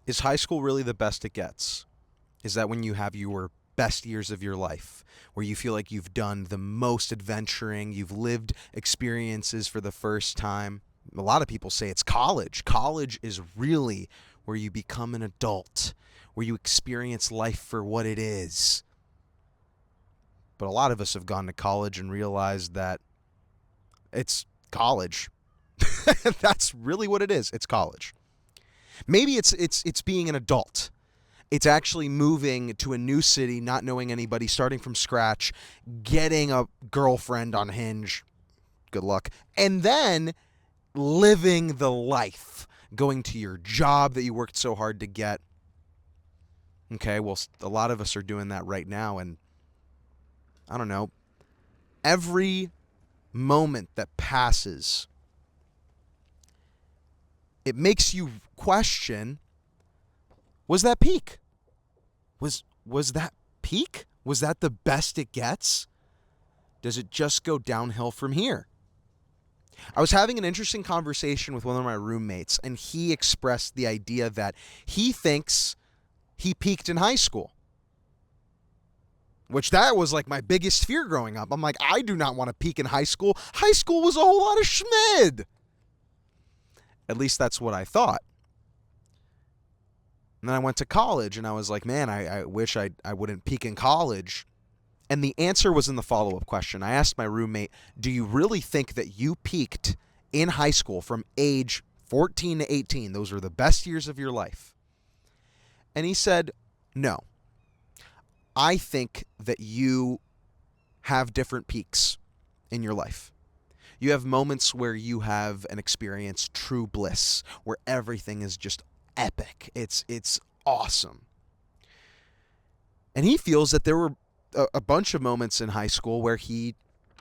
Is high school really the best it gets? Is that when you have your best years of your life, where you feel like you've done the most adventuring, you've lived experiences for the first time? A lot of people say it's college. College is really where you become an adult, where you experience life for what it is. But a lot of us have gone to college and realized that it's college. That's really what it is. It's college. Maybe it's being an adult. It's actually moving to a new city, not knowing anybody, starting from scratch, getting a girlfriend on Hinge. Good luck. And then living the life, going to your job that you worked so hard to get. Okay, well, a lot of us are doing that right now, and I don't know. Every moment that passes, it makes you question, was that peak? Was that peak? Was that the best it gets? Does it just go downhill from here? I was having an interesting conversation with one of my roommates, and he expressed the idea that he thinks he peaked in high school. Which that was like my biggest fear growing up. I'm like, I do not want to peak in high school. High school was a whole lot of schmid. At least that's what I thought. And then I went to college and I was like, man, I wish I wouldn't peak in college. And the answer was in the follow-up question. I asked my roommate, do you really think that you peaked in high school from age 14 to 18? Those were the best years of your life. And he said, no. I think that you have different peaks in your life. You have moments where you have an experience true bliss, where everything is just epic. It's awesome. And he feels that there were a bunch of moments in high school where he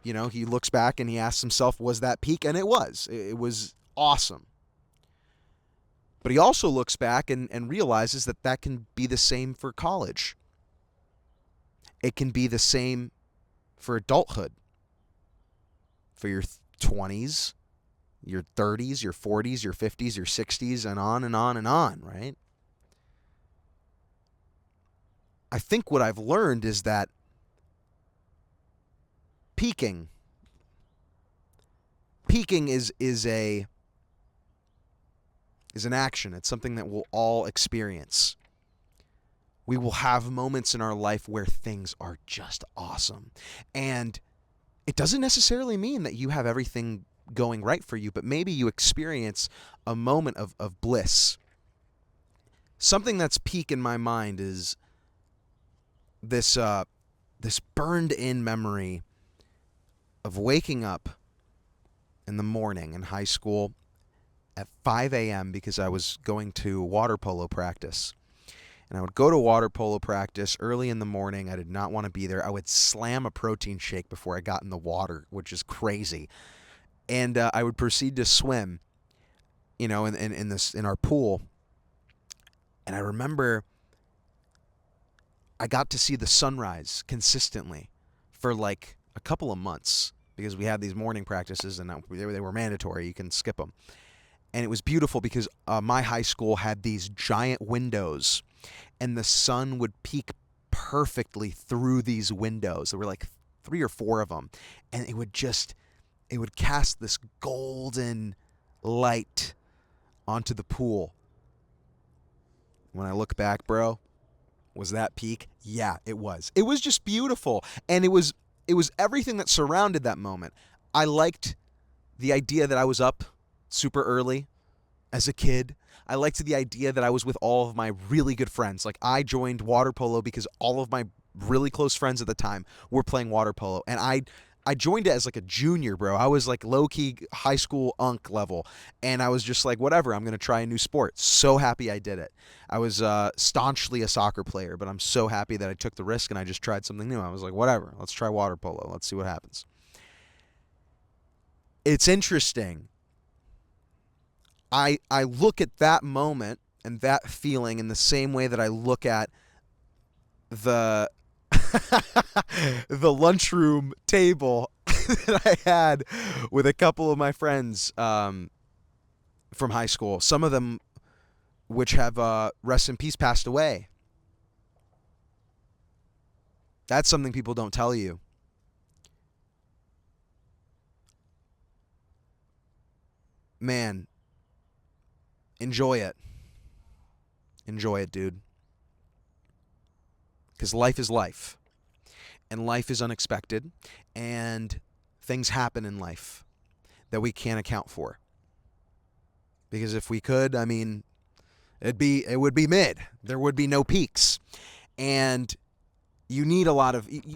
looks back and he asks himself, was that peak? And it was. It was awesome. But he also looks back and realizes that that can be the same for college. It can be the same for adulthood, for your 20s, your 30s, your 40s, your 50s, your 60s, and on and on and on, right? I think what I've learned is that peaking is an action. It's something that we'll all experience. We will have moments in our life where things are just awesome. And it doesn't necessarily mean that you have everything going right for you, but maybe you experience a moment of bliss. Something that's peak in my mind is this burned in memory of waking up in the morning in high school at 5 a.m. because I was going to water polo practice. And I would go to water polo practice early in the morning. I did not want to be there. I would slam a protein shake before I got in the water, which is crazy. And I would proceed to swim, in our pool. And I remember I got to see the sunrise consistently for like a couple of months because we had these morning practices and they were mandatory. You can skip them. And it was beautiful because my high school had these giant windows and the sun would peek perfectly through these windows. There were like 3 or 4 of them. And it would cast this golden light onto the pool. When I look back, bro, was that peak? Yeah, it was. It was just beautiful. And it was everything that surrounded that moment. I liked the idea that I was up super early as a kid. I liked the idea that I was with all of my really good friends. Like, I joined water polo because all of my really close friends at the time were playing water polo. And I joined it as like a junior, bro. I was like low-key high school unk level. And I was just like, whatever, I'm going to try a new sport. So happy I did it. I was staunchly a soccer player, but I'm so happy that I took the risk and I just tried something new. I was like, whatever, let's try water polo. Let's see what happens. It's interesting. I look at that moment and that feeling in the same way that I look at the the lunchroom table that I had with a couple of my friends from high school. Some of them which have, rest in peace, passed away. That's something people don't tell you. Man, enjoy it. Enjoy it, dude. Because life is life. And life is unexpected. And things happen in life that we can't account for. Because if we could, I mean, it would be mid. There would be no peaks. And you need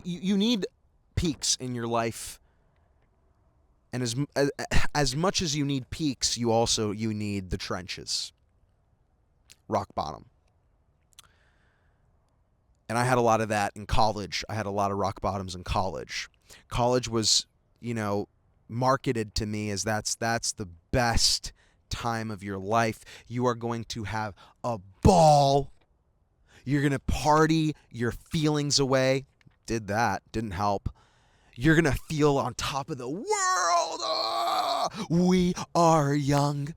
you need peaks in your life. And as much as you need peaks, you need the trenches. Rock bottom. And I had a lot of that in college. I had a lot of rock bottoms in college. College was, marketed to me as that's the best time of your life. You are going to have a ball. You're going to party your feelings away. Did that. Didn't help. You're going to feel on top of the world. We are young.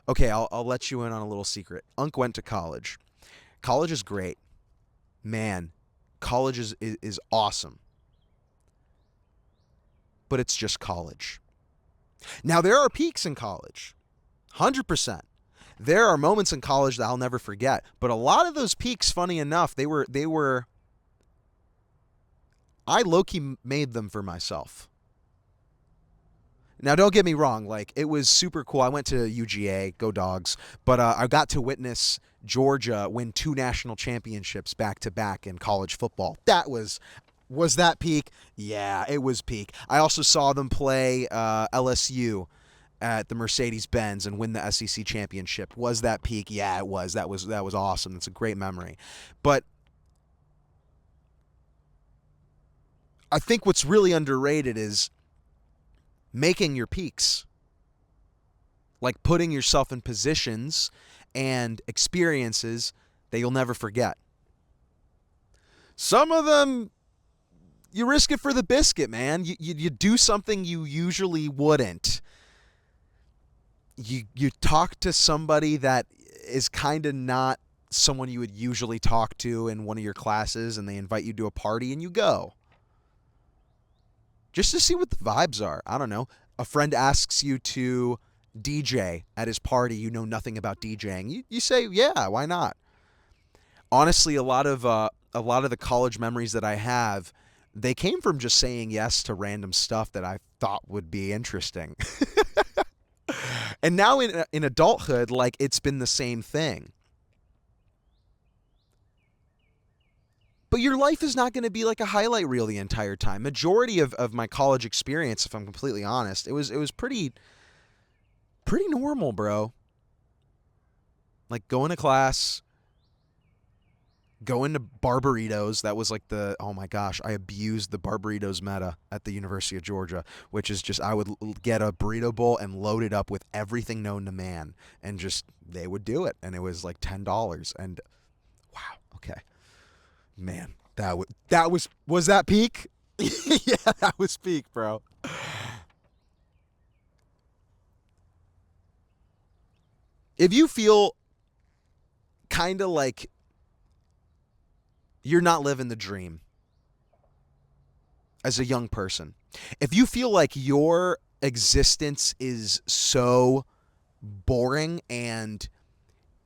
Okay, I'll let you in on a little secret. Unc went to college. College is great. Man, college is awesome. But it's just college. Now, there are peaks in college. 100%. There are moments in college that I'll never forget. But a lot of those peaks, funny enough, they were I low-key made them for myself. Now, don't get me wrong. Like, it was super cool. I went to UGA, go Dogs. But I got to witness Georgia win 2 national championships back-to-back in college football. That was that peak? Yeah, it was peak. I also saw them play LSU at the Mercedes-Benz and win the SEC championship. Was that peak? Yeah, it was. That was awesome. It's a great memory. But I think what's really underrated is making your peaks. Like putting yourself in positions and experiences that you'll never forget. Some of them, you risk it for the biscuit, man. You do something you usually wouldn't. You talk to somebody that is kind of not someone you would usually talk to in one of your classes, and they invite you to a party, and you go. Just to see what the vibes are. I don't know. A friend asks you to DJ at his party. You know nothing about DJing. You say, yeah, why not? Honestly, a lot of the college memories that I have, they came from just saying yes to random stuff that I thought would be interesting. And now in adulthood, like, it's been the same thing. But your life is not going to be like a highlight reel the entire time. Majority of my college experience, if I'm completely honest, it was pretty normal, bro. Like going to class, going to Barbaritos. That was like oh my gosh, I abused the Barbaritos meta at the University of Georgia, which is just, I would get a burrito bowl and load it up with everything known to man, and just, they would do it. And it was like $10. And wow, okay. Man, was that peak? Yeah, that was peak, bro. If you feel kind of like you're not living the dream as a young person, if you feel like your existence is so boring and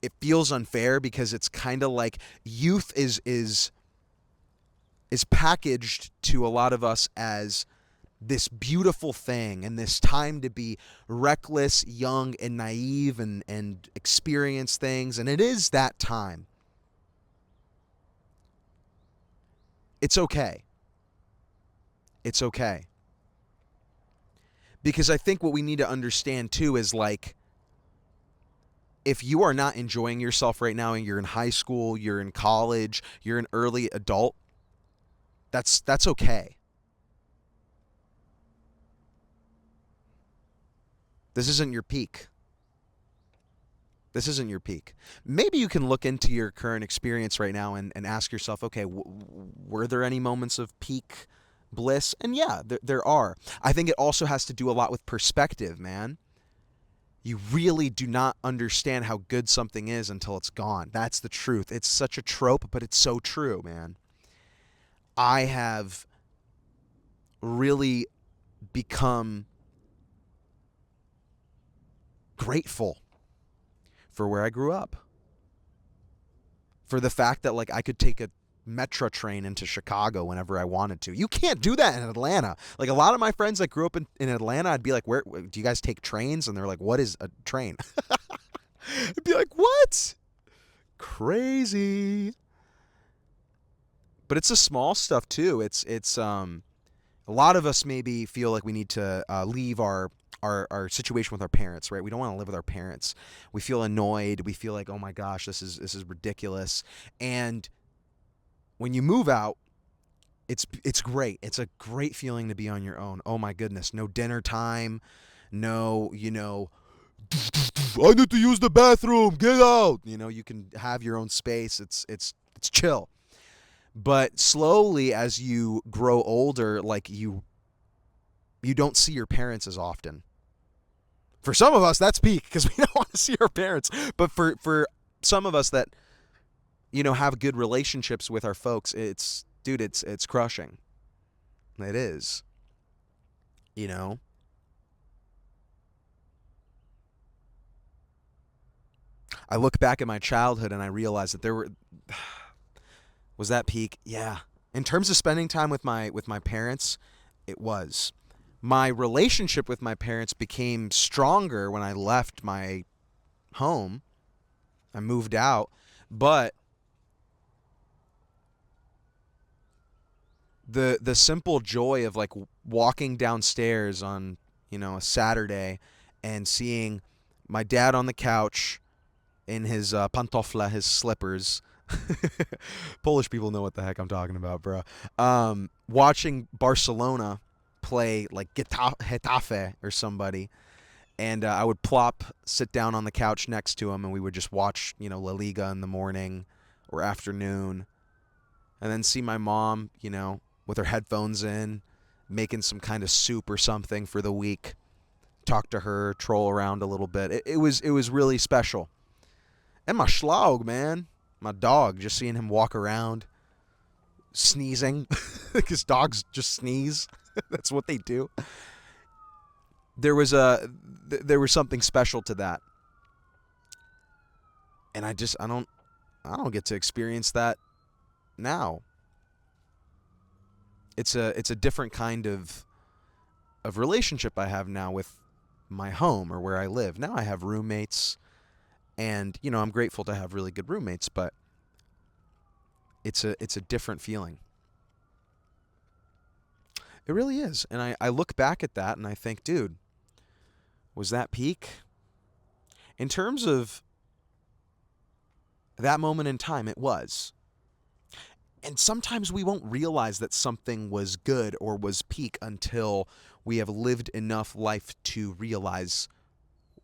it feels unfair because it's kind of like youth is packaged to a lot of us as this beautiful thing and this time to be reckless, young, and naive and experience things. And it is that time. It's okay. It's okay. Because I think what we need to understand too is, like, if you are not enjoying yourself right now and you're in high school, you're in college, you're an early adult, that's okay. This isn't your peak. This isn't your peak. Maybe you can look into your current experience right now and ask yourself, okay, were there any moments of peak bliss? And yeah, there are. I think it also has to do a lot with perspective, man. You really do not understand how good something is until it's gone. That's the truth. It's such a trope, but it's so true, man. I have really become grateful for where I grew up. For the fact that like I could take a metro train into Chicago whenever I wanted to. You can't do that in Atlanta. Like a lot of my friends that grew up in Atlanta, I'd be like, where do you guys take trains? And they're like, what is a train? I'd be like, what? Crazy. But it's the small stuff too. It's a lot of us maybe feel like we need to leave our situation with our parents, right? We don't want to live with our parents. We feel annoyed. We feel like, oh my gosh, this is ridiculous. And when you move out, it's great. It's a great feeling to be on your own. Oh my goodness, no dinner time, no, I need to use the bathroom. Get out. You can have your own space. It's chill. But slowly, as you grow older, like you don't see your parents as often. For some of us, that's peak because we don't want to see our parents. But for some of us that have good relationships with our folks, it's crushing. It is. I look back at my childhood and I realize that there were was that peak? Yeah. In terms of spending time with my parents, it was. My relationship with my parents became stronger when I left my home. I moved out, but the simple joy of like walking downstairs on, a Saturday and seeing my dad on the couch in his pantofla, his slippers. Polish people know what the heck I'm talking about, bro. Watching Barcelona play like Getafe or somebody, and I would sit down on the couch next to him, and we would just watch, La Liga in the morning or afternoon, and then see my mom, with her headphones in, making some kind of soup or something for the week. Talk to her, troll around a little bit. It was really special. And my Schlaug, man. My dog, just seeing him walk around, sneezing, because dogs just sneeze. That's what they do. There was something special to that, and I don't get to experience that now. It's a different kind of relationship I have now with my home or where I live. Now I have roommates. And, I'm grateful to have really good roommates, but it's a different feeling. It really is. And I look back at that and I think, dude, was that peak? In terms of that moment in time, it was. And sometimes we won't realize that something was good or was peak until we have lived enough life to realize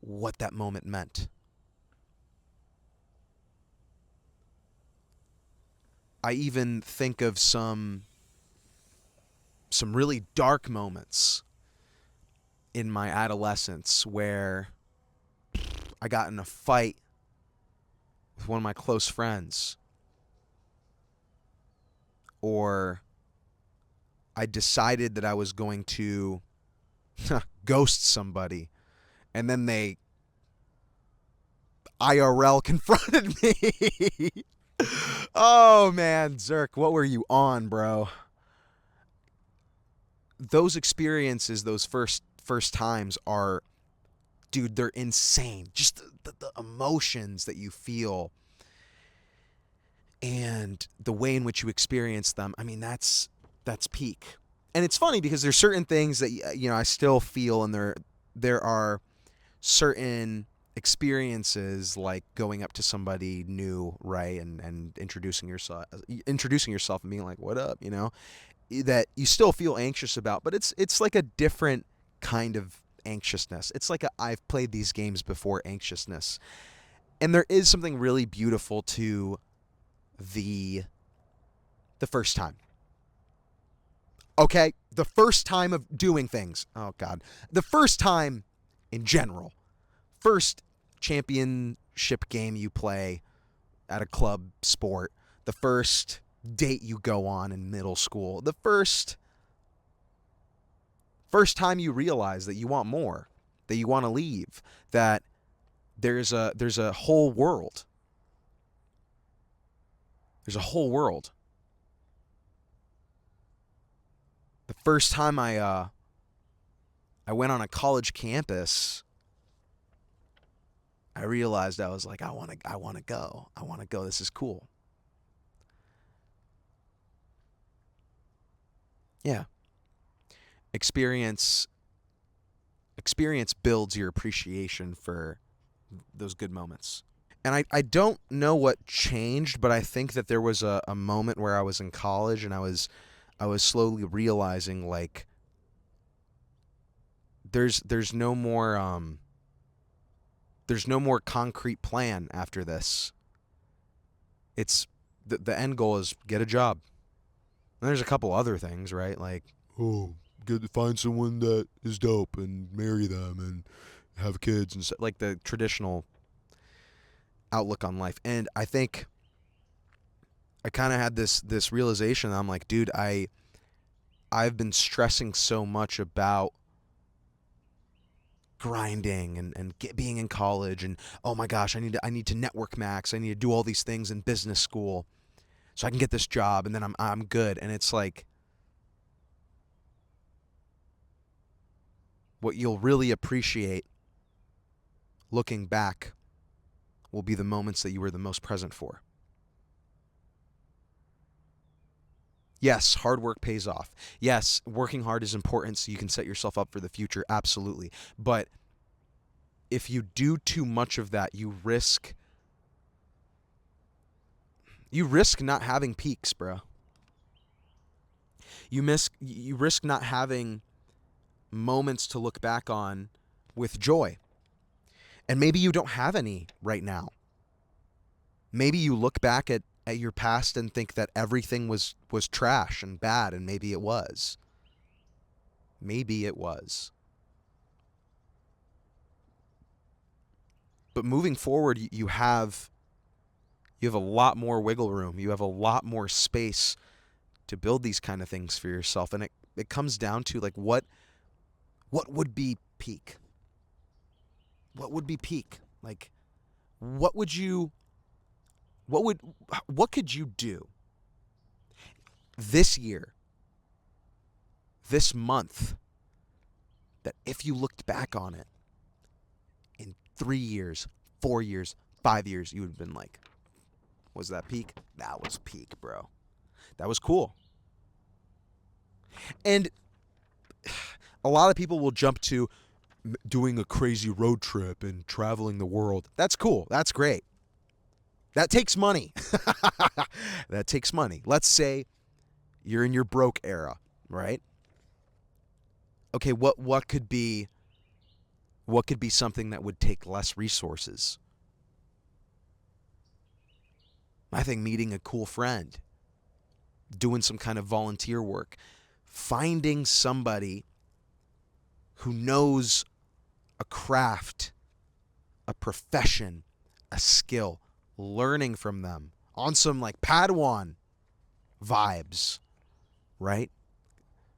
what that moment meant. I even think of some really dark moments in my adolescence where I got in a fight with one of my close friends, or I decided that I was going to ghost somebody, and then they IRL confronted me. Oh man, Zerk, what were you on, bro? Those experiences, those first times are, dude, they're insane. Just the emotions that you feel and the way in which you experience them. I mean, that's peak. And it's funny because there's certain things that I still feel, and there are certain experiences like going up to somebody new, right, and introducing yourself and being like, what up, that you still feel anxious about, but it's like a different kind of anxiousness. It's like I've played these games before anxiousness. And there is something really beautiful to the first time. Okay? The first time of doing things. Oh God. The first time in general. first championship game you play at a club sport, the first date you go on in middle school, the first time you realize that you want more, that you want to leave, that there's a whole world. There's a whole world. The first time I went on a college campus, I realized I was like, I want to go. I want to go. This is cool. Yeah. Experience builds your appreciation for those good moments. And I don't know what changed, but I think that there was a moment where I was in college and I was slowly realizing, like, there's no more concrete plan after this. It's the end goal is get a job. And there's a couple other things, right? Like, oh, get to find someone that is dope and marry them and have kids and like the traditional outlook on life. And I think I kind of had this realization that I'm like, dude, I've been stressing so much about grinding and being in college, and oh my gosh, I need to network max. I need to do all these things in business school so I can get this job, and then I'm good. And it's like, what you'll really appreciate looking back will be the moments that you were the most present for. Yes, hard work pays off. Yes, working hard is important so you can set yourself up for the future. Absolutely. But if you do too much of that, you risk not having peaks, bro. You risk not having moments to look back on with joy. And maybe you don't have any right now. Maybe you look back at your past and think that everything was trash and bad, and maybe it was. Maybe it was. But moving forward, you have a lot more wiggle room. You have a lot more space to build these kind of things for yourself. And it comes down to, like, what would be peak? What would be peak? Like, what could you do this year, this month, that if you looked back on it in 3 years, 4 years, 5 years, you would have been like, was that peak? That was peak, bro. That was cool. And a lot of people will jump to doing a crazy road trip and traveling the world. That's cool. That's great. That takes money. That takes money. Let's say you're in your broke era, right? Okay, what could be something that would take less resources? I think meeting a cool friend, doing some kind of volunteer work, finding somebody who knows a craft, a profession, a skill, learning from them on some, like, Padawan vibes, right?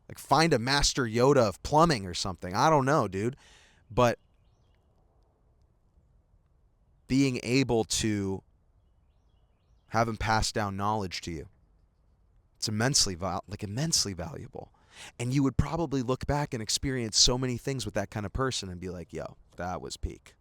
Like, find a Master Yoda of plumbing or something. I don't know, dude. But being able to have them pass down knowledge to you, it's immensely valuable. And you would probably look back and experience so many things with that kind of person and be like, yo, that was peak.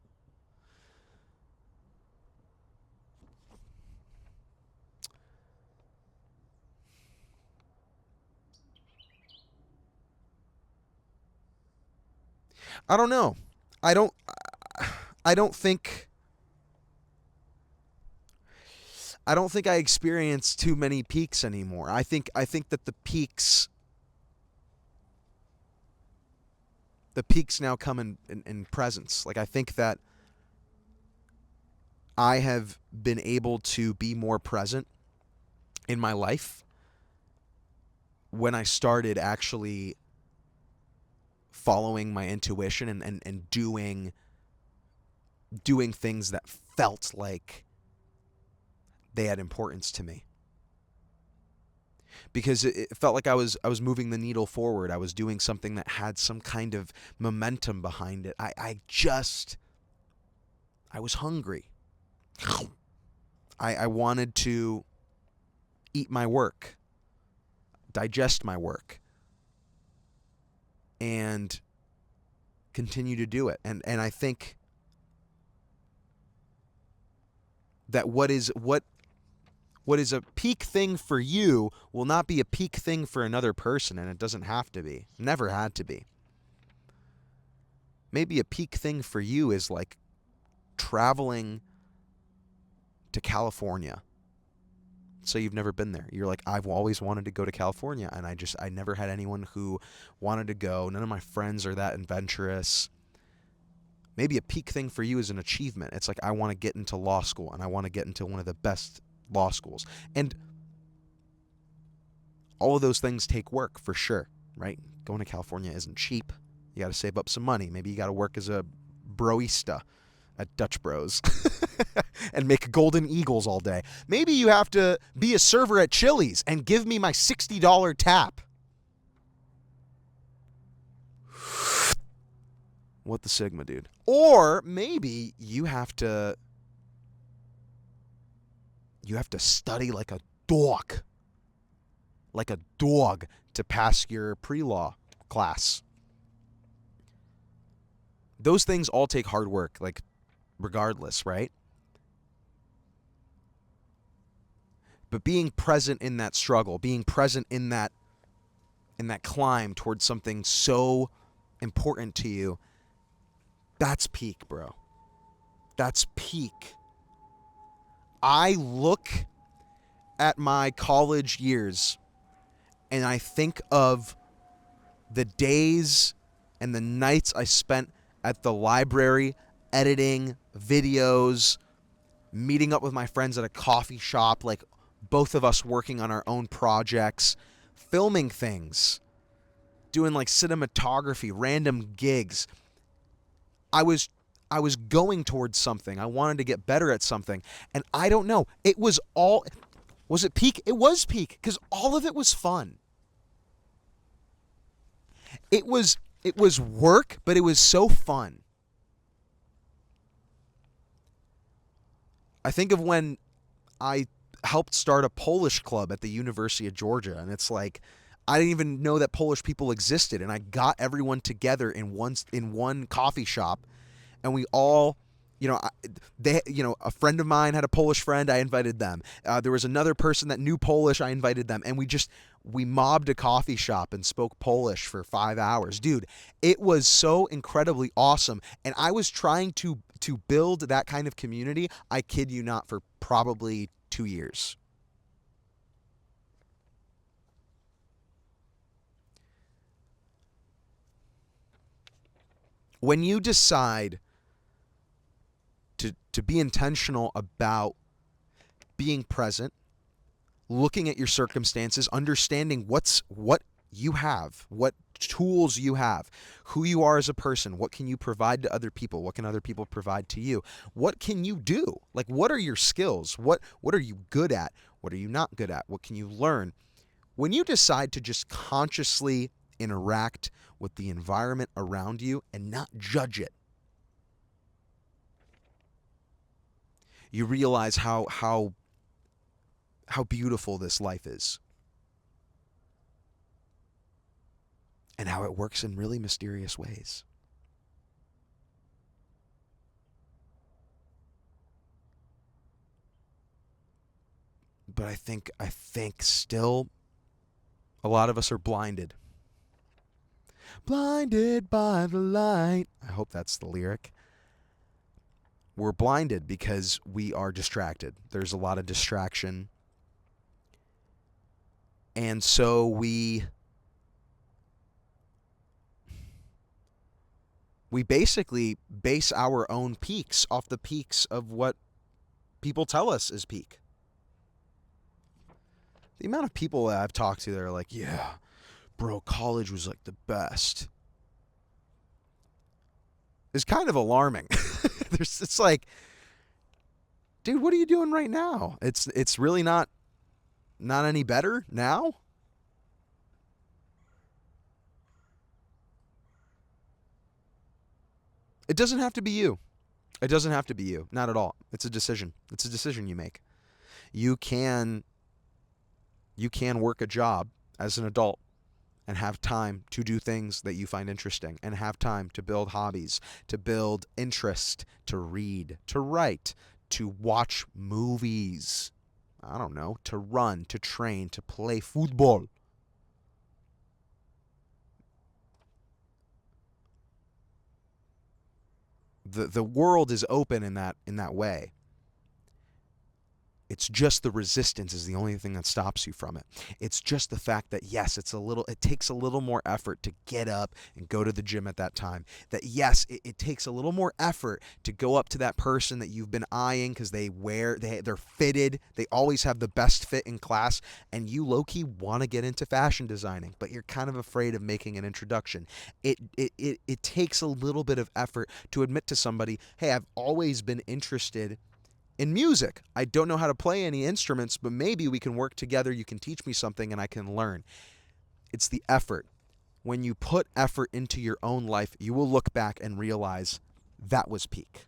I don't know. I don't think I experience too many peaks anymore. I think that the peaks now come in presence. Like, I think that I have been able to be more present in my life when I started actually following my intuition and doing doing things that felt like they had importance to me. Because it felt like I was moving the needle forward. I was doing something that had some kind of momentum behind it. I was hungry. I wanted to eat my work, digest my work, and continue to do it. And I think that what is a peak thing for you will not be a peak thing for another person, and it doesn't have to be. Never had to be. Maybe a peak thing for you is like traveling to California. So you've never been there. You're like, I've always wanted to go to California, and I never had anyone who wanted to go. None of my friends are that adventurous. Maybe a peak thing for you is an achievement. It's like, I want to get into law school, and I want to get into one of the best law schools. And all of those things take work for sure, right? Going to California isn't cheap. You got to save up some money. Maybe you got to work as a broista at Dutch Bros and make golden eagles all day. Maybe you have to be a server at Chili's and give me my $60 tap. What the Sigma, dude? Or maybe you have to study like a dog to pass your pre-law class. Those things all take hard work, like regardless, right? But being present in that struggle, being present in that climb towards something so important to you, that's peak, bro. That's peak. I look at my college years and I think of the days and the nights I spent at the library editing videos, meeting up with my friends at a coffee shop, like both of us working on our own projects, filming things, doing like cinematography, random gigs. I was going towards something. I wanted to get better at something. And I don't know. It was all... Was it peak? It was peak because all of it was fun. It was work, but it was so fun. I think of when I helped start a Polish club at the University of Georgia, and it's like I didn't even know that Polish people existed, and I got everyone together in one coffee shop, and we all, a friend of mine had a Polish friend, I invited them. There was another person that knew Polish, I invited them, and we mobbed a coffee shop and spoke Polish for 5 hours. Dude, it was so incredibly awesome, and I was trying to build that kind of community, I kid you not, for probably 2 years. When you decide to be intentional about being present, looking at your circumstances, understanding what you have, what tools you have, who you are as a person, what can you provide to other people, what can other people provide to you, what can you do, like what are your skills, what are you good at, what are you not good at, what can you learn. When you decide to just consciously interact with the environment around you and not judge it, you realize how beautiful this life is. And how it works in really mysterious ways. But I think still a lot of us are blinded. Blinded by the light. I hope that's the lyric. We're blinded because we are distracted. There's a lot of distraction. And so we basically base our own peaks off the peaks of what people tell us is peak. The amount of people that I've talked to that are like, yeah, bro, college was like the best, is kind of alarming. It's like, dude, what are you doing right now? It's really not any better now. It doesn't have to be you. It doesn't have to be you. Not at all. It's a decision. It's a decision you make. You can work a job as an adult and have time to do things that you find interesting, and have time to build hobbies, to build interest, to read, to write, to watch movies. I don't know, to run, to train, to play football. The world is open in that way. It's just the resistance is the only thing that stops you from it. It's just the fact that, yes, it takes a little more effort to get up and go to the gym at that time. That, yes, it takes a little more effort to go up to that person that you've been eyeing because they're fitted. They always have the best fit in class, and you low-key want to get into fashion designing, but you're kind of afraid of making an introduction. It takes a little bit of effort to admit to somebody, hey, I've always been interested in music. I don't know how to play any instruments, but maybe we can work together. You can teach me something and I can learn. It's the effort. When you put effort into your own life, you will look back and realize that was peak.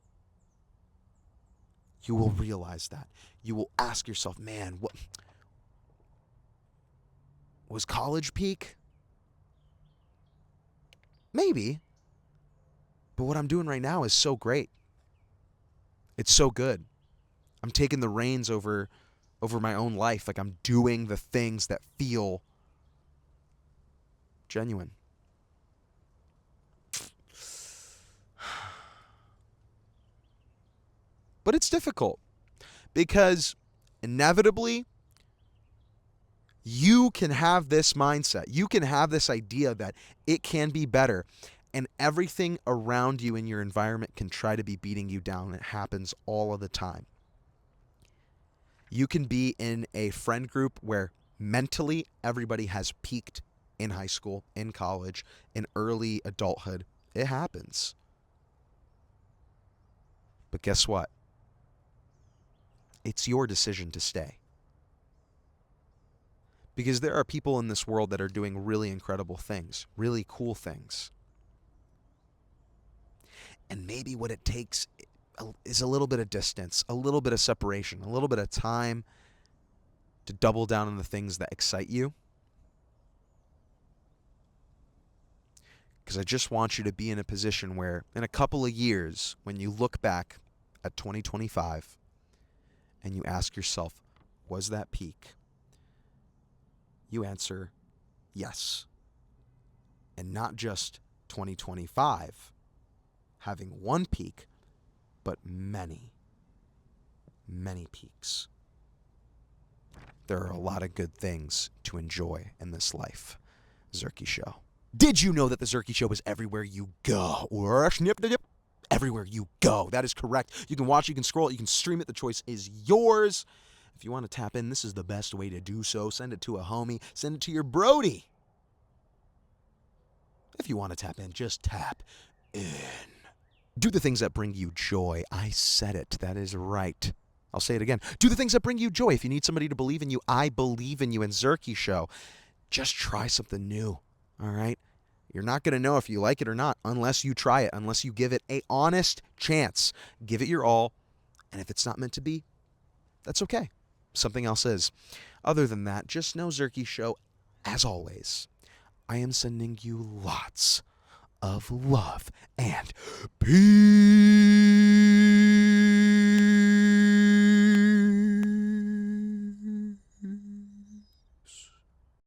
You will realize that. You will ask yourself, man, what was college peak? Maybe. But what I'm doing right now is so great. It's so good. I'm taking the reins over my own life. Like, I'm doing the things that feel genuine. But it's difficult because inevitably you can have this mindset. You can have this idea that it can be better, and everything around you in your environment can try to be beating you down. It happens all of the time. You can be in a friend group where mentally everybody has peaked in high school, in college, in early adulthood. It happens. But guess what? It's your decision to stay. Because there are people in this world that are doing really incredible things, really cool things. And maybe what it takes is a little bit of distance, a little bit of separation, a little bit of time to double down on the things that excite you. Because I just want you to be in a position where in a couple of years, when you look back at 2025 and you ask yourself, was that peak? You answer yes. And not just 2025 having one peak, but many, many peaks. There are a lot of good things to enjoy in this life. Zerky Show. Did you know that the Zerky Show is everywhere you go? Or everywhere you go. That is correct. You can watch, you can scroll, you can stream it. The choice is yours. If you want to tap in, this is the best way to do so. Send it to a homie. Send it to your Brody. If you want to tap in, just tap in. Do the things that bring you joy. I said it. That is right. I'll say it again. Do the things that bring you joy. If you need somebody to believe in you, I believe in you. And Zerky Show, just try something new. All right? You're not going to know if you like it or not unless you try it, unless you give it an honest chance. Give it your all. And if it's not meant to be, that's okay. Something else is. Other than that, just know, Zerky Show, as always, I am sending you lots of love and peace.